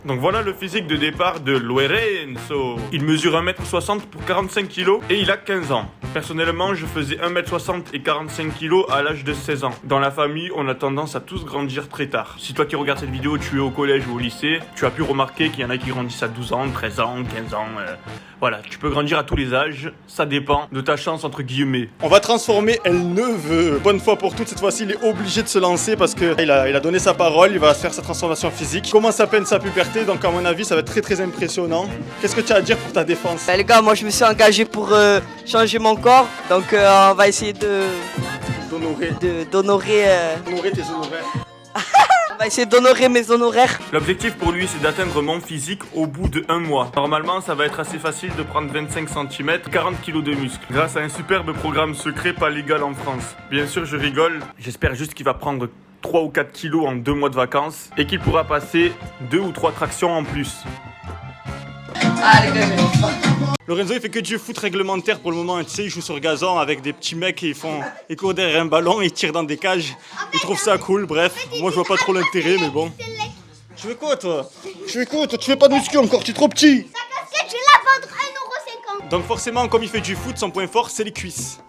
Donc voilà le physique de départ de Lorenzo. Il mesure 1m60 pour 45 kg et il a 15 ans. Personnellement, je faisais 1m60 et 45 kg à l'âge de 16 ans. Dans la famille, on a tendance à tous grandir très tard. Si toi qui regardes cette vidéo, tu es au collège ou au lycée, tu as pu remarquer qu'il y en a qui grandissent à 12 ans, 13 ans, 15 ans. Voilà, tu peux grandir à tous les âges, ça dépend de ta chance entre guillemets. On va transformer El Neveu. Bonne fois pour toutes, cette fois-ci il est obligé de se lancer parce qu'il a donné sa parole, il va faire sa transformation physique. Il commence à peine sa puberté, donc à mon avis ça va être très impressionnant. Qu'est-ce que tu as à dire pour ta défense? Les gars, moi je me suis engagé pour changer mon corps, donc on va essayer d'honorer Honorer tes honoraires. On va essayer d'honorer mes honoraires. L'objectif pour lui c'est d'atteindre mon physique au bout de 1 mois. Normalement ça va être assez facile de prendre 25 cm, 40 kg de muscles. Grâce à un superbe programme secret pas légal en France. Bien sûr je rigole, j'espère juste qu'il va prendre 3 ou 4 kilos en 2 mois de vacances et qu'il pourra passer 2 ou 3 tractions en plus. Ah les gars, Lorenzo il fait que du foot réglementaire pour le moment, tu sais, il joue sur gazon avec des petits mecs et ils courent derrière un ballon, ils tirent dans des cages, ils trouvent ça cool, bref, moi je vois pas trop l'intérêt mais bon. Tu veux quoi toi? Tu fais pas de muscu encore, tu es trop petit. Ta casquette, je vais la vendre 1,50 €. Donc forcément comme il fait du foot, son point fort c'est les cuisses.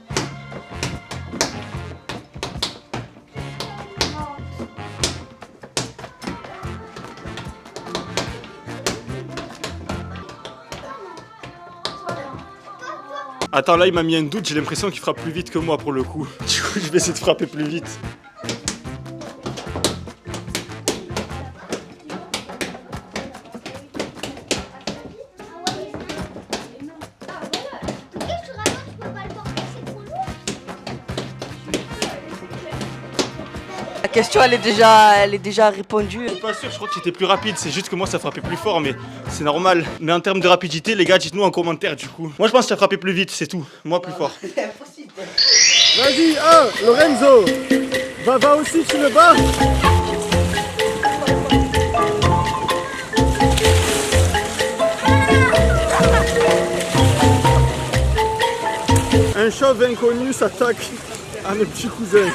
Attends, là il m'a mis un doute, j'ai l'impression qu'il frappe plus vite que moi pour le coup. Du coup je vais essayer de frapper plus vite. La question elle est déjà répondue. Je suis pas sûr, je crois que c'était plus rapide, c'est juste que moi ça frappait plus fort, mais c'est normal. Mais en termes de rapidité, les gars, dites-nous en commentaire du coup. Moi je pense que ça frappait plus vite, c'est tout. Moi plus fort. Vas-y, Lorenzo, va aussi, tu le bats. Un chauve inconnu s'attaque à mes petits cousins.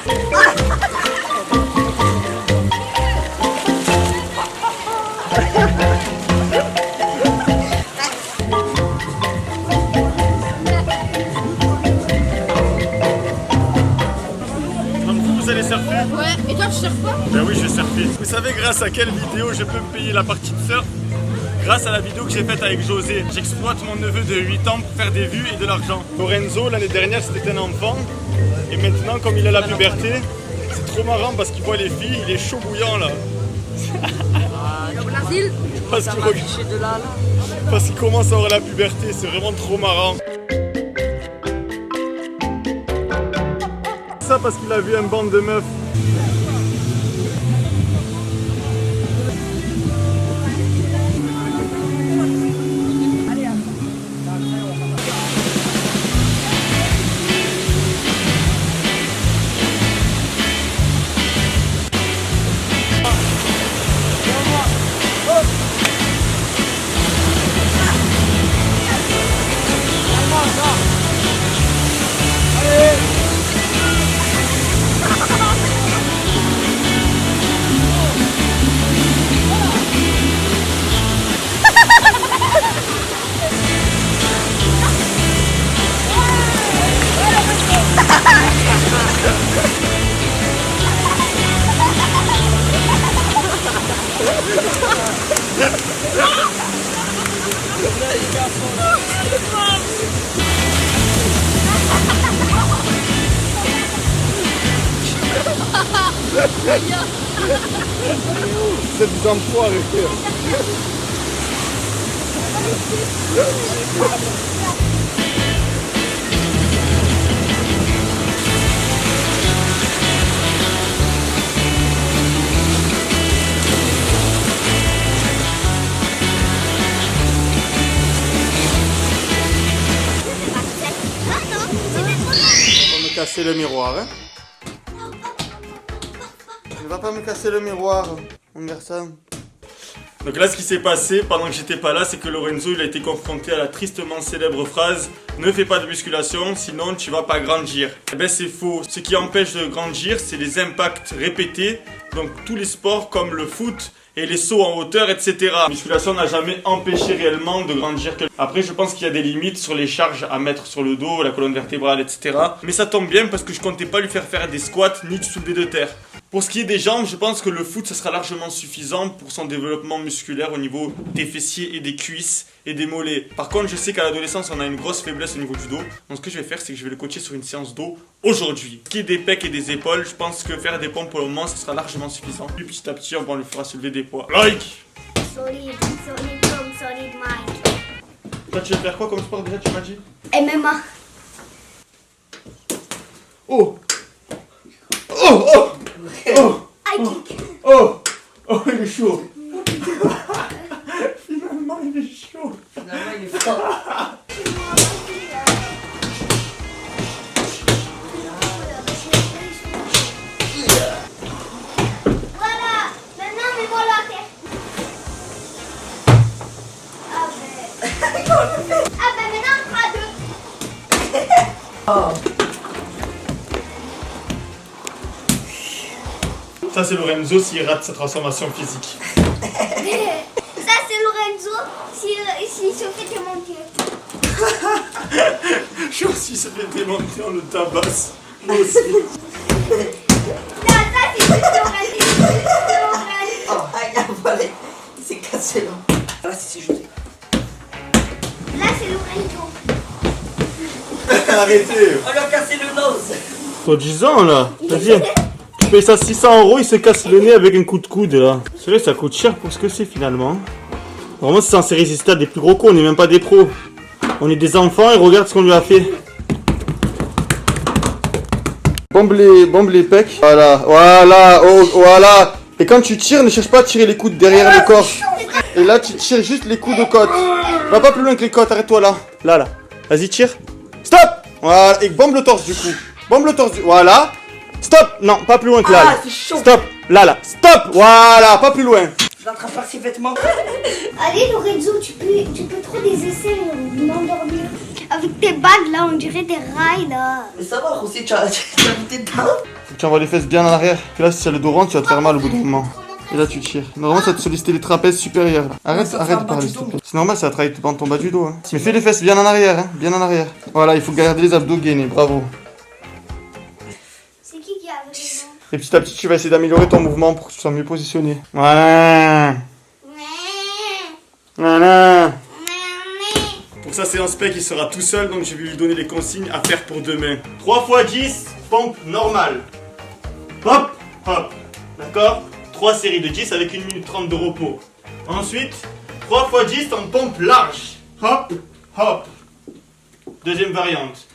Vous allez surfer? Ouais, et toi tu surfes pas? Ben oui, je vais surfer. Vous savez grâce à quelle vidéo je peux me payer la partie de surf? Grâce à la vidéo que j'ai faite avec José. J'exploite mon neveu de 8 ans pour faire des vues et de l'argent. Lorenzo, l'année dernière, c'était un enfant. Et maintenant, comme il a la puberté, c'est trop marrant parce qu'il voit les filles, il est chaud bouillant là. Parce qu'il commence à avoir la puberté, c'est vraiment trop marrant. Ça parce qu'il a vu un band de meufs. C'est des enfoirés. On va me casser le miroir, hein. va pas me casser le miroir, mon garçon. Donc là, ce qui s'est passé pendant que j'étais pas là, c'est que Lorenzo, il a été confronté à la tristement célèbre phrase « Ne fais pas de musculation, sinon tu vas pas grandir ». Eh ben c'est faux. Ce qui empêche de grandir, c'est les impacts répétés. Donc tous les sports comme le foot et les sauts en hauteur, etc. La musculation n'a jamais empêché réellement de grandir. Après, je pense qu'il y a des limites sur les charges à mettre sur le dos, la colonne vertébrale, etc. Mais ça tombe bien parce que je comptais pas lui faire faire des squats ni du soulevé de terre. Pour ce qui est des jambes, je pense que le foot, ça sera largement suffisant pour son développement musculaire au niveau des fessiers et des cuisses et des mollets. Par contre, je sais qu'à l'adolescence, on a une grosse faiblesse au niveau du dos. Donc ce que je vais faire, c'est que je vais le coacher sur une séance dos aujourd'hui. Ce qui est des pecs et des épaules, je pense que faire des pompes pour le moment, ça sera largement suffisant. Puis petit à petit, on lui fera soulever des poids. Like! Solide comme solide mind. Toi, tu veux faire quoi comme sport déjà, tu m'as dit? MMA. Oh! Oh! Oh! Oh! High kick. Oh! Oh, il est chaud! Finalement, il est chaud! Finalement, il est fort. Voilà. Maintenant, mets-moi la terre. Ah ben maintenant, on fera 2. Oh. Ça, c'est Lorenzo s'il rate sa transformation physique. Ça, c'est Lorenzo s'il se fait démonter. Genre, s'il se fait démonter, on le tabasse. Moi aussi. Ça, c'est juste Lorenzo. Oh, regarde, voilà. Il s'est cassé là. Là, c'est jeté. Là, c'est Lorenzo. Arrêtez! On lui a cassé le nose. Toi, 10 ans là! Vas-y! Tu payes ça 600 €, il se casse le nez avec un coup de coude là. C'est vrai, ça coûte cher pour ce que c'est finalement. Vraiment, c'est censé résister à des plus gros cons, on n'est même pas des pros. On est des enfants et regarde ce qu'on lui a fait. Bombe les pecs. Voilà, voilà, oh, voilà. Et quand tu tires, ne cherche pas à tirer les coudes derrière le corps. Et là, tu tires juste les coudes aux côtes. Va pas plus loin que les côtes, arrête-toi là. Là, là. Vas-y, tire. Stop! Voilà, et bombe le torse du coup. Bombe le torse du... Voilà. Stop! Non, pas plus loin que là. Ah, là. c'est chaud. Stop! Là, là. Stop! Voilà, pas plus loin. Je l'attrape par ses vêtements. Allez, Lorenzo, tu peux trop des essais m'endormir. Avec tes bagues là, on dirait des rails là. Mais ça va, aussi, tu as goûté dedans. Tu envoies les fesses bien en arrière. Et là, si c'est le dos rond, tu vas te faire mal au bout d'un moment. Et là, tu tires. Normalement, ça va te solliciter les trapèzes supérieurs. Là. Arrête, ça arrête fait de un bas parler, du s'il te dos. plaît. C'est normal, ça va travailler dans ton bas du dos. Hein. Mais fais les fesses bien en arrière, hein. Bien en arrière. Voilà, il faut garder les abdos gainés. Bravo. C'est qui a raison? Et petit à petit, tu vas essayer d'améliorer ton mouvement pour que tu sois mieux positionné. Voilà. Voilà. Pour sa séance pec, il sera tout seul, donc je vais lui donner les consignes à faire pour demain. 3 x 10, pompe normale. Hop, hop. D'accord? 3 séries de 10 avec 1 minute 30 de repos. Ensuite, 3 x 10 en pompe large. Hop, hop. Deuxième variante.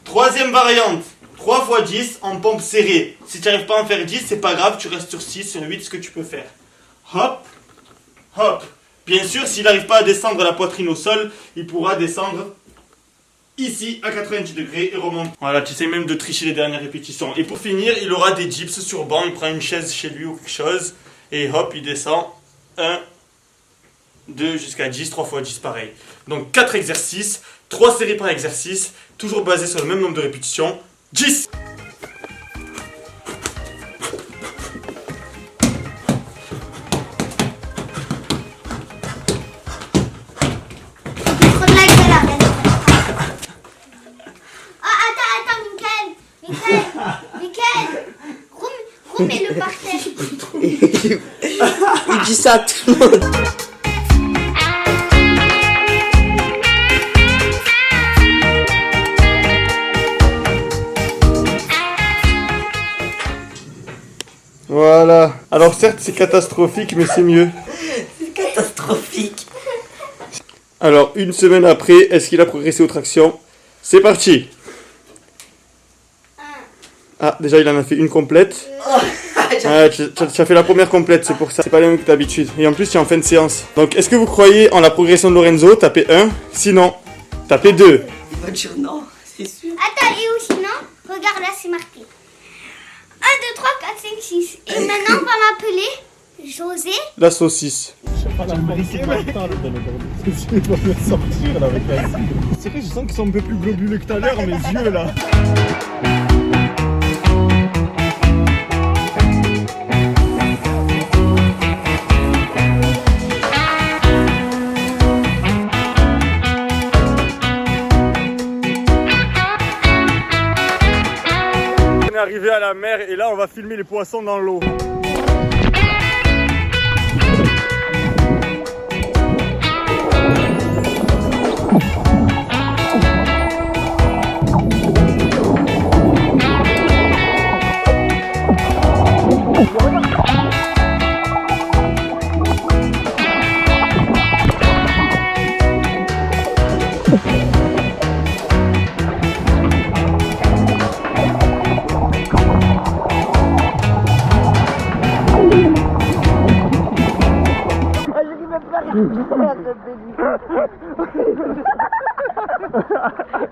Troisième variante. 3 x 10 en pompe serrée. Si tu n'arrives pas à en faire 10, c'est pas grave, tu restes sur 6, sur 8, ce que tu peux faire. Hop, hop. Bien sûr, s'il n'arrive pas à descendre la poitrine au sol, il pourra descendre ici à 90 degrés et remonter. Voilà, tu sais même de tricher les dernières répétitions. Et pour finir, il aura des dips sur banc, il prend une chaise chez lui ou quelque chose, et hop, il descend 1, 2 jusqu'à 10, 3 x 10 pareil. Donc 4 exercices, 3 séries par exercice, toujours basé sur le même nombre de répétitions, 10. Trop de la gueule, arrête. Ah, attends, Mickaël, remets-le par terre. Il dit ça à tout le monde. Voilà. Alors certes, c'est catastrophique, mais c'est mieux. C'est catastrophique. Alors, une semaine après, est-ce qu'il a progressé aux tractions? C'est parti. Ah, déjà, il en a fait une complète. Ah, tu as fait la première complète, c'est pour ça. C'est pas le même que d'habitude. Et en plus, tu es en fin de séance. Donc, est-ce que vous croyez en la progression de Lorenzo? Tapez 1. Sinon, tapez 2. Il va dire non, c'est sûr. Attends, et où sinon? Regarde là, c'est marqué. 3, 4, 5, 6. Et maintenant, on va m'appeler José. La saucisse. Il va me sortir là avec la cible. C'est vrai, je sens qu'ils sont un peu plus globuleux que tout à l'heure, mes yeux là. On est arrivé à la mer et là on va filmer les poissons dans l'eau.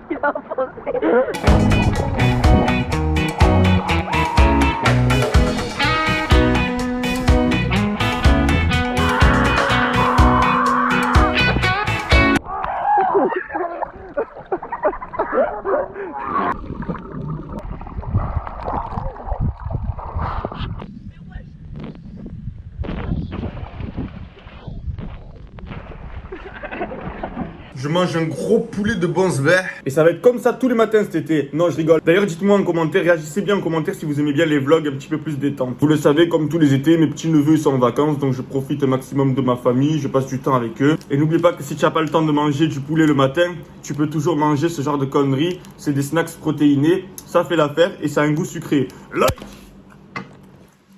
Il a enfoncé. Je mange un gros poulet de Bonsbert. Et ça va être comme ça tous les matins cet été. Non, je rigole. D'ailleurs, dites-moi en commentaire, réagissez bien en commentaire si vous aimez bien les vlogs un petit peu plus détente. Vous le savez, comme tous les étés, mes petits neveux sont en vacances, donc je profite un maximum de ma famille, je passe du temps avec eux. Et n'oublie pas que si tu n'as pas le temps de manger du poulet le matin, tu peux toujours manger ce genre de conneries. C'est des snacks protéinés, ça fait l'affaire et ça a un goût sucré. Like!